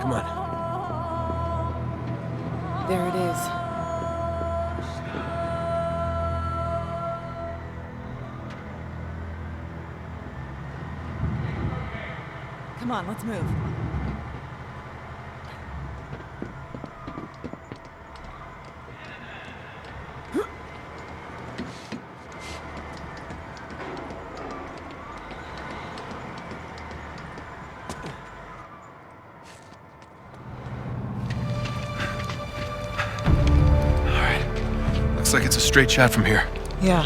Come on. There it is. Come on, let's move. Looks like it's a straight shot from here. Yeah.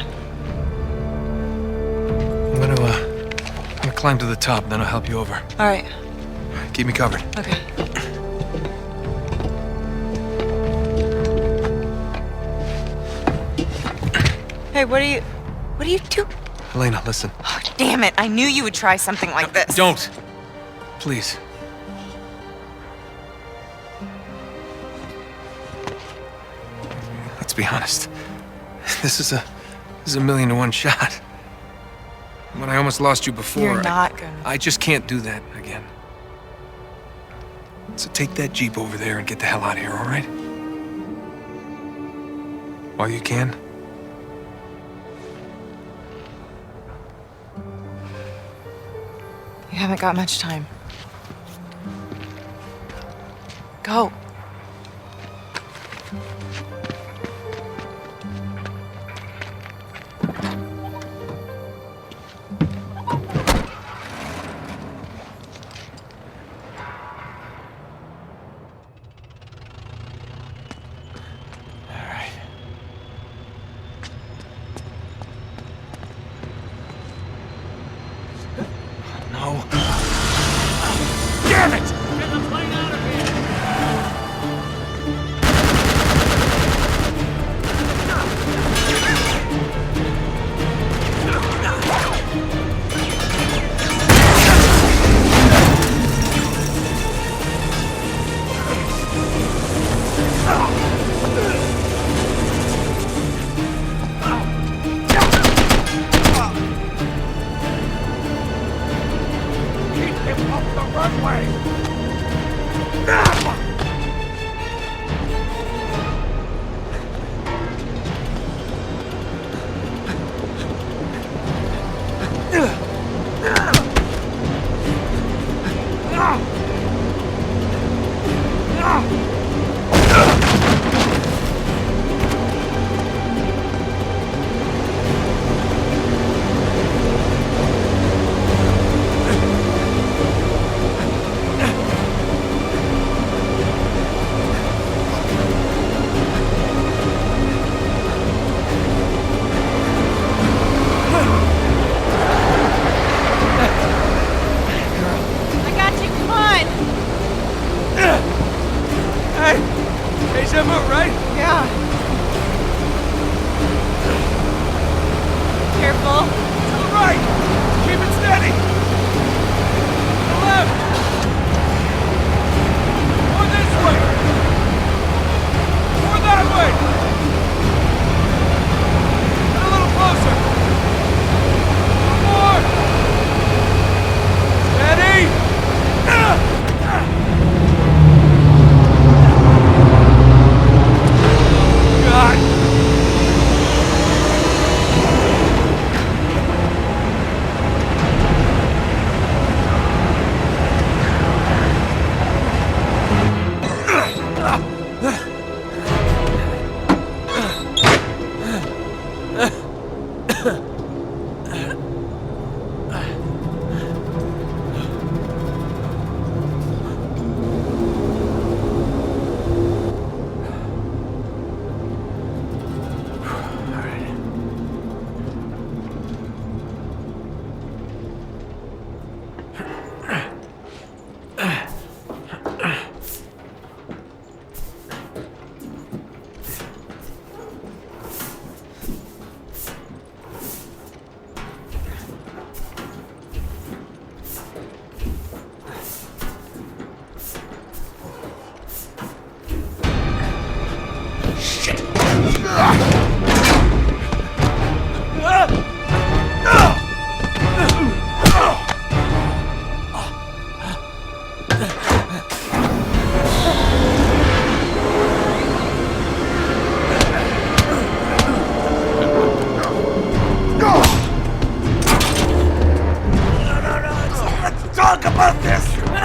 I'm gonna climb to the top, then I'll help you over. All right. Keep me covered. Okay. Hey, what are you doing? Elena, listen. Oh, damn it. I knew you would try something like this. Don't! Please. Let's be honest. This is a 1,000,000 to 1 shot. When I almost lost you before, You're not gonna. I just can't do that again. So take that Jeep over there and get the hell out of here, all right? While you can. You haven't got much time. Go. No. Damn it! Get the plane out of here! Keep him off the runway!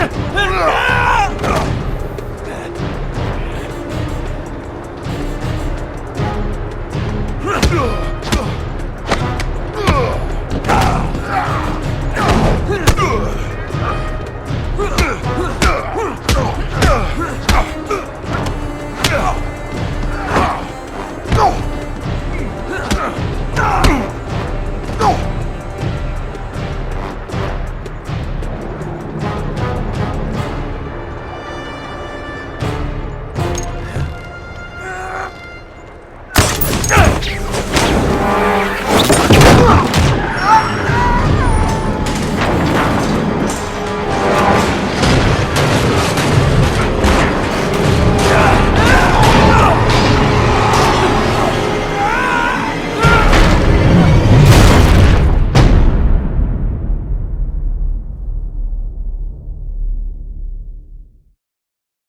Ah!